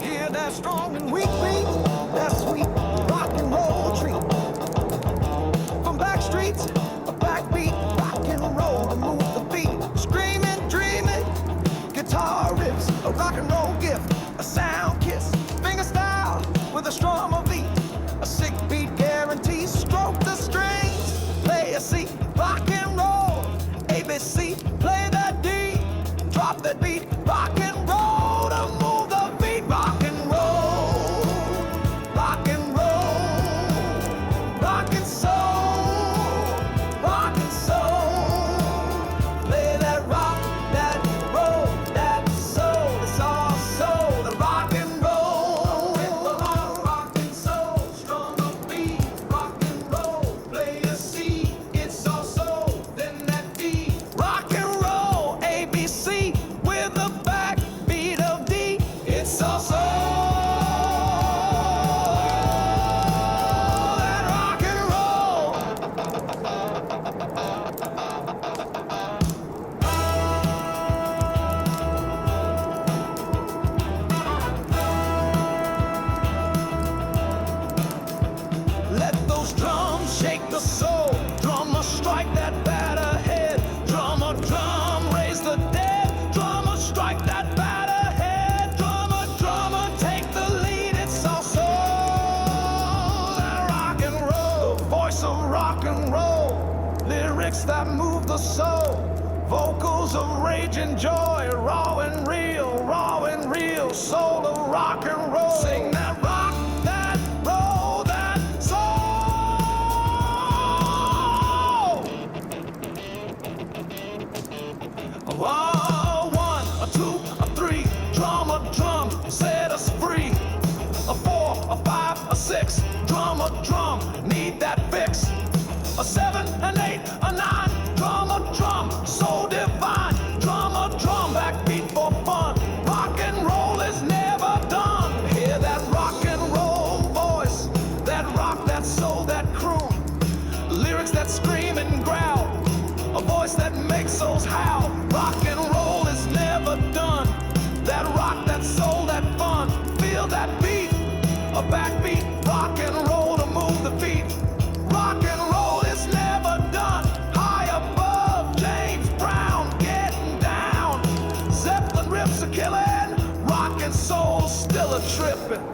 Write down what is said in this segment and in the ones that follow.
Hear that strong and weak beat, that sweet rock and roll treat. From back streets, a backbeat, rock and roll to move the feet. Screaming, dreaming, guitar riffs, a rock and roll gift, a sound kiss, finger style with a strum beat, a sick beat guarantee. Stroke the strings, play a C, rock and roll, ABC, play that D, drop that beat, rock and roll to move the feet. Rock and roll, rock and roll, rock and soul, rock and soul. Play that rock, that roll, that soul. It's all soul, the rock and roll. With the rock and soul, strum a beat, rock and roll. Play a C, it's all soul, then that D. Rock and roll, ABC, with a backbeat of D. It's all soul, that rock and roll. Let those drums shake the soul. Drummer, strike that batter head. Drummer, drum, raise the dead. Drummer, strike that batter head. Drummer, drummer, take the lead. It's all soul, that rock and roll. The voice of rock and roll. Lyrics that move the soul. Vocals of rage and joy. Raw and real, raw and real. Soul of rock and roll. Sing that rock, that roll, that soul. Oh, one, a two, a three. Drum, set us free. A four, a five, a six. Drum, need that fix. A seven, an eight, a nine. Drum, so divine. Drum, backbeat for fun. Rock and roll is never done. Hear that rock and roll voice. That rock, that soul, that croon. Lyrics that scream and growl. A voice that makes souls howl. Rock and roll is never done. That rock, that soul, that fun. Feel that beat, a backbeat. Rock and roll to move the feet. Rock and roll is never done. High above, James Brown getting down. Zeppelin riffs are killing. Rock and soul still a tripping.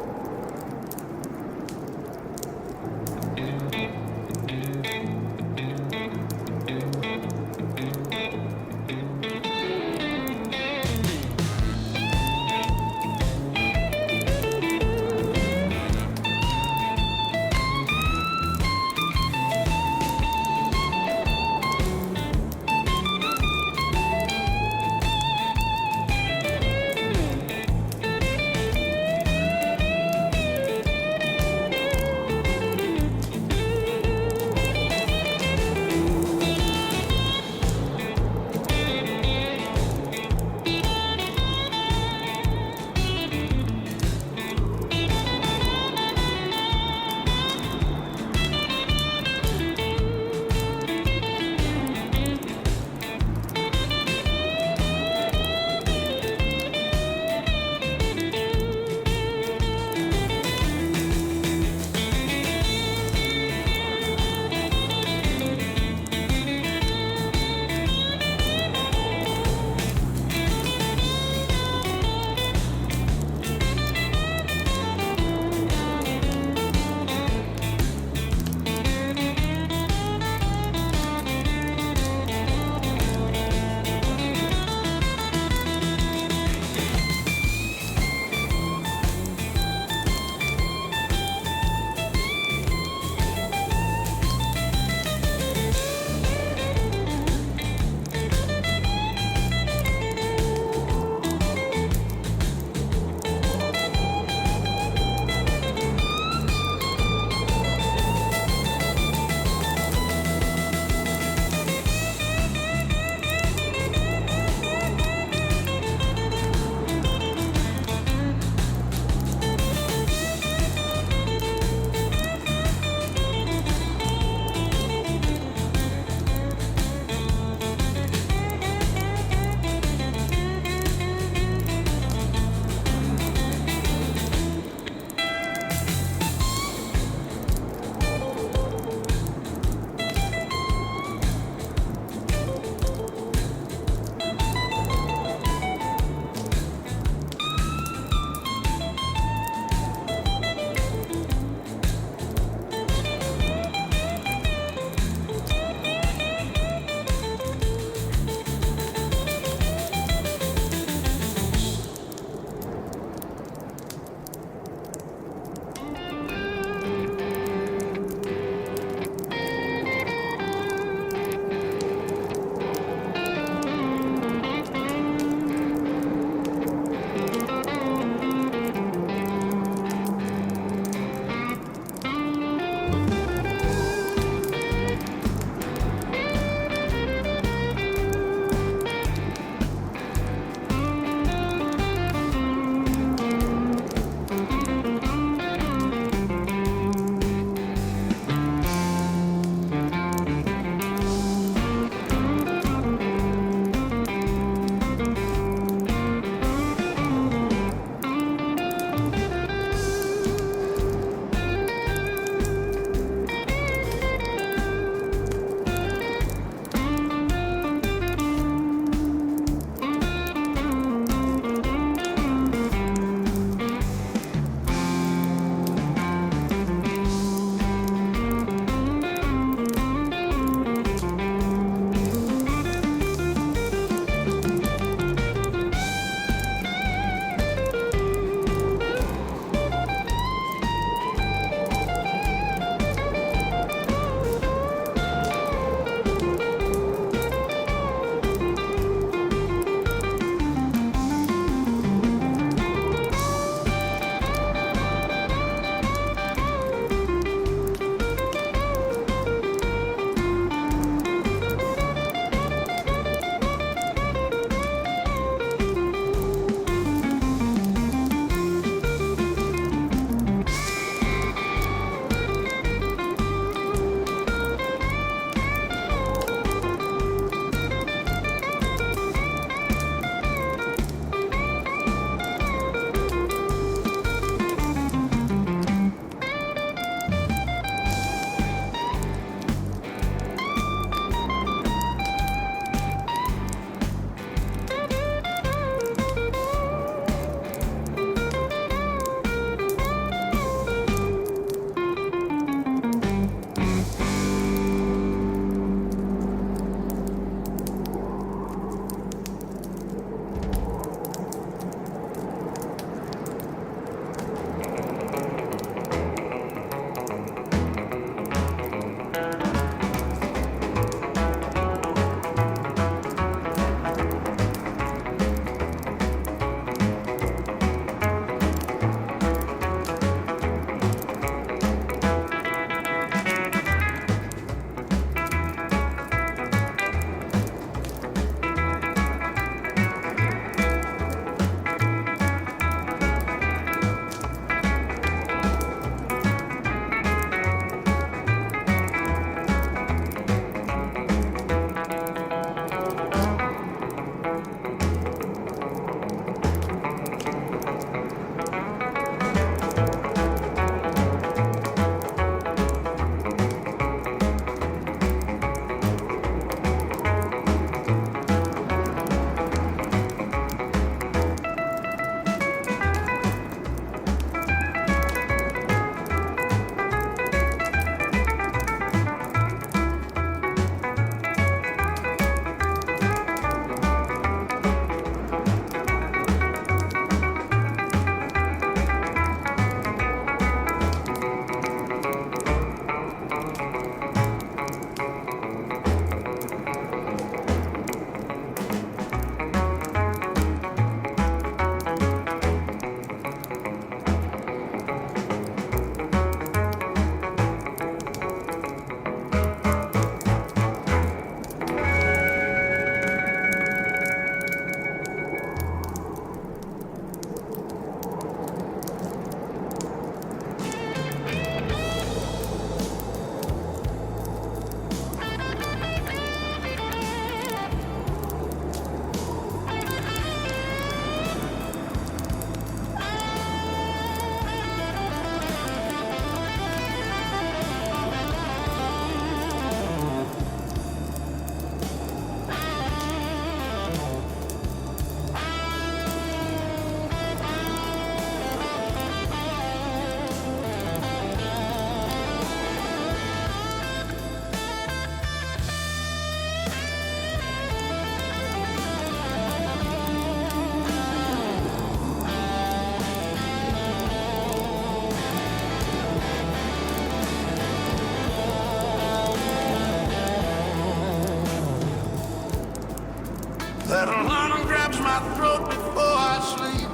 my throat before I sleep.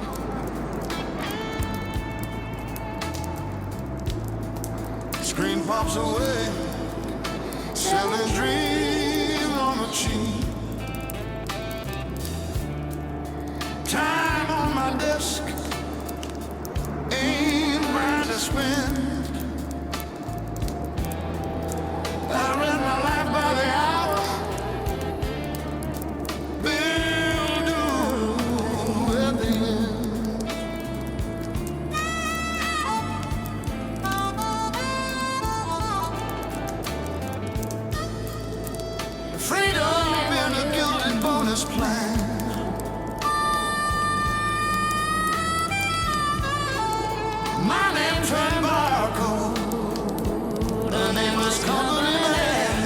Screen pops away, selling dreams on the cheap. Time on my desk ain't mine to spend. I run my life by the hour, bill due at the end. Freedom in a gilded bonus plan. My name turned barcode, the nameless company man.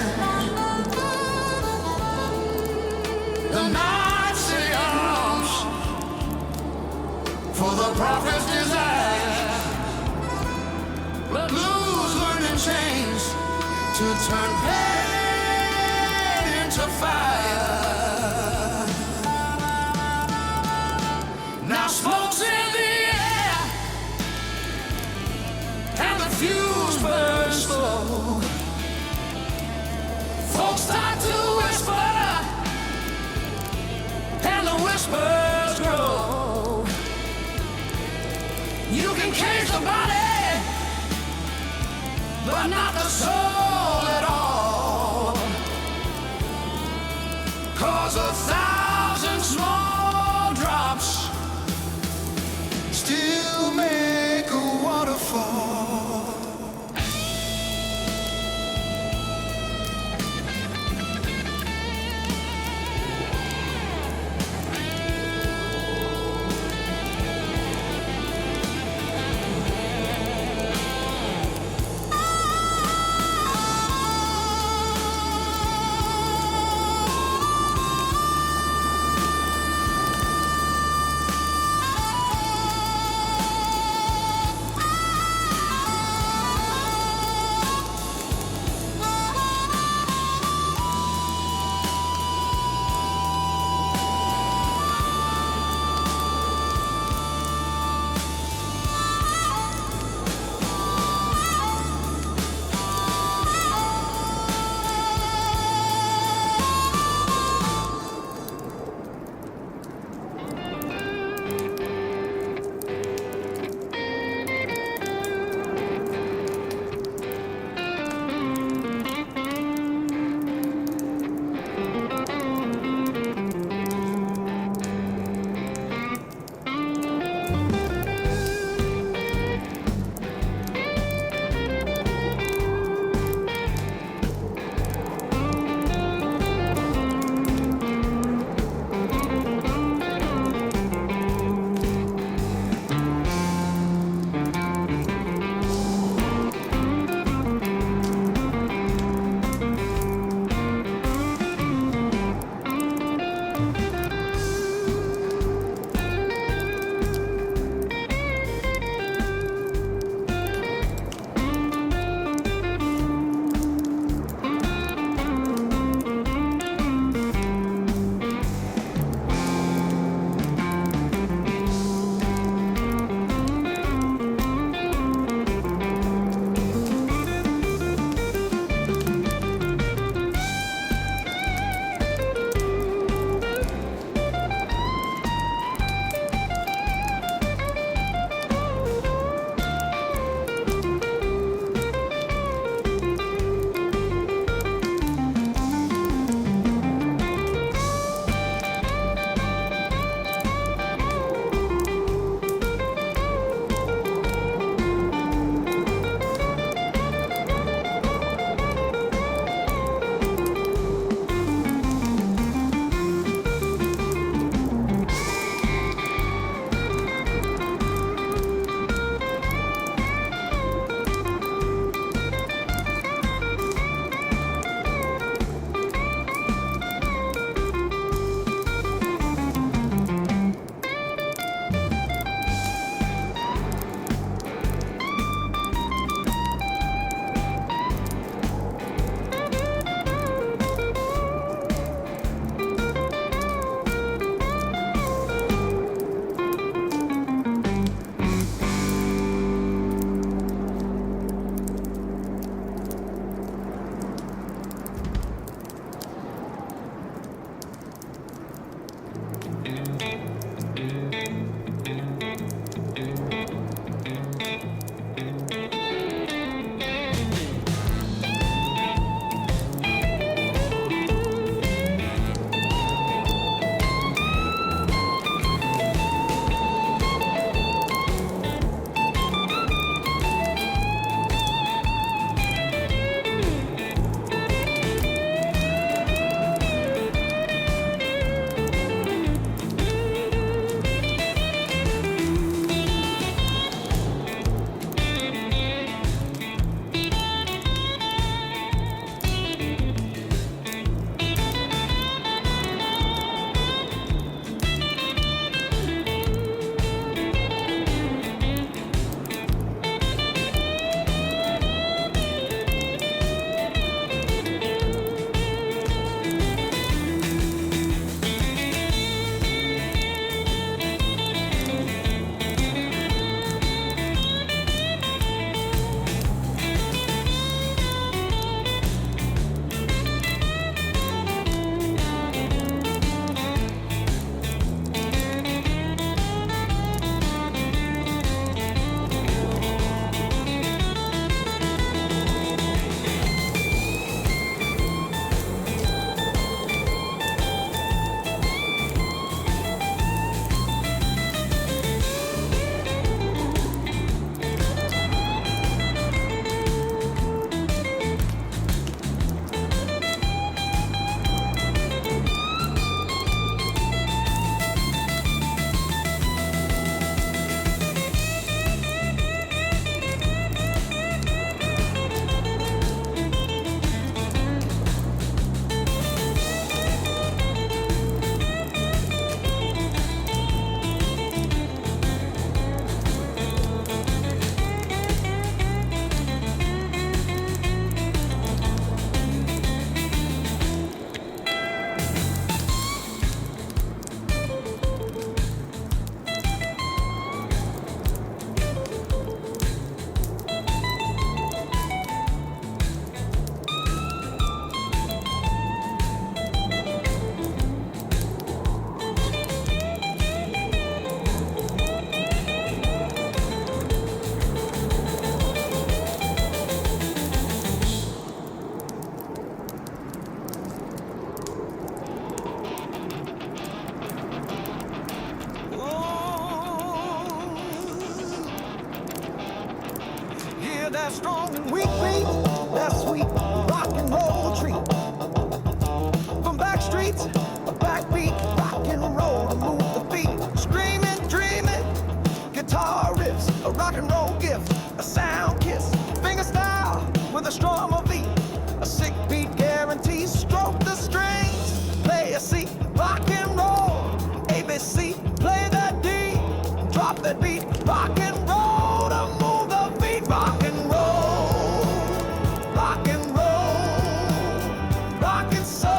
The night city arms for the prophet's desire. But blues learned in chains to turn pain into fire. Now smoke's in the air and the fuse burns slow. Folks start to whisper and the whispers grow. You can cage the body, but not the soul at all. 'Cause 1,000 small drops still make a waterfall. strong and weak beat, that sweet rock and roll treat. From back streets, a backbeat, rock and roll to move the feet. Screaming, dreaming, guitar riffs, a rock and roll gift, a sound kiss, finger style with a strum of beat, a sick beat guarantee. Stroke the strings, play a C, rock and roll, ABC, play that D, drop that beat, rock and roll to move the feet. Rock and roll, rock and roll, rock and soul,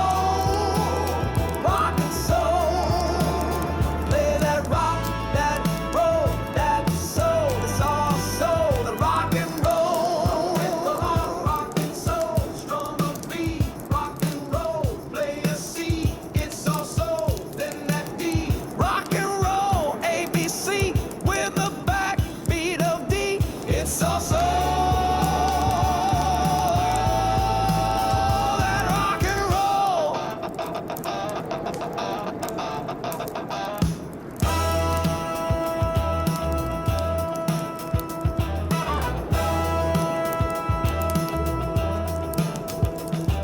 rock and soul. Play that rock, that roll, that soul. It's all soul, the rock and roll. With the rock and soul, strum a B, rock and roll. Play a C, it's all soul, then that D. Rock and roll, ABC, with a backbeat of D. It's all soul, that rock and roll.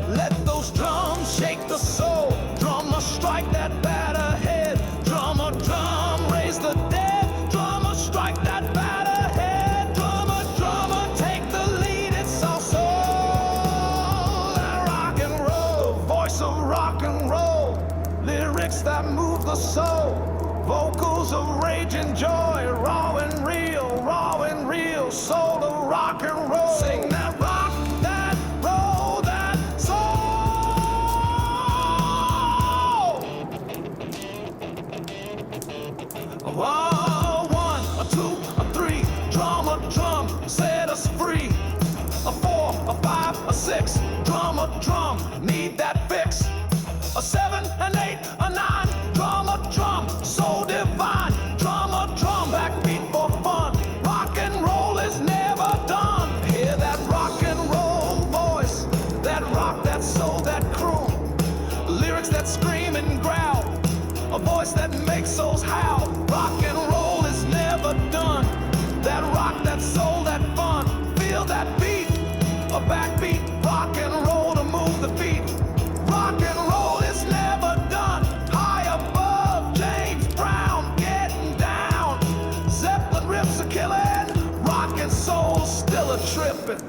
Let those drums shake the soul. Drummer, strike that batter head. Drummer, drum, raise the dead. Drummer, strike that batter head. Drummer, drummer, take the lead. It's all soul, that rock and roll. The voice of rock and roll. Lyrics that move the soul. Vocals of rage and joy. Raw and real, raw and real. Soul of rock and roll. Sing that rock, that roll, that soul. Oh, one, a two, a three, drum, set us free. A four, a five, a six, drum, need that fix. A seven, an eight, a nine, drum, so divine. Drum, backbeat for fun. Rock and roll is never done. Hear that rock and roll voice, that rock, that soul, that croon. Lyrics that scream and growl, a voice that makes souls howl. Rock and roll is never done. That rock, that soul, that fun. Feel that beat, a backbeat. Rock and roll to move the feet. Rock and roll is never done. High above, James Brown getting down. Zeppelin riffs are killing. Rock and soul still a trippin'.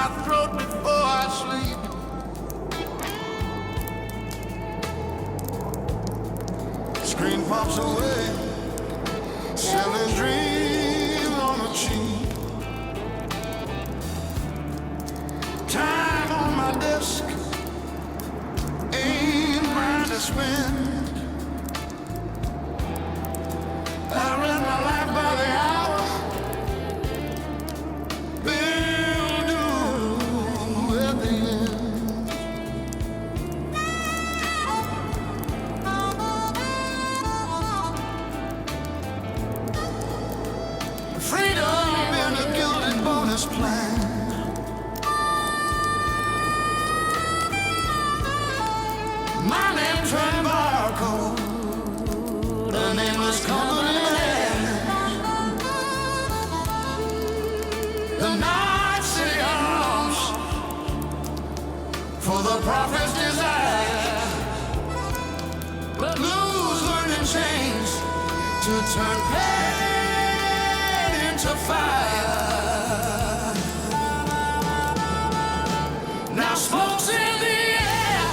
my throat before I sleep. Screen pops away, selling dreams on the cheap. Time on my desk, ain't mine to spend. I run my life by the hour, bill due at the end. Freedom in a gilded bonus plan. My name turned barcode, a nameless company man. The night city arms for the prophet's desire, but blues learning chains to turn pain into fire. Now smoke's in the air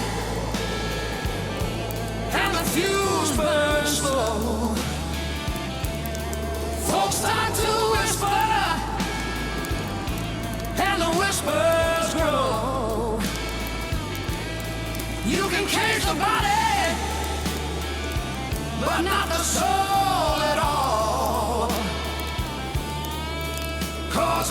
and the fuse burns slow. Folks start to whisper and the whispers grow. You can cage the body, but not the soul at all. 'Cause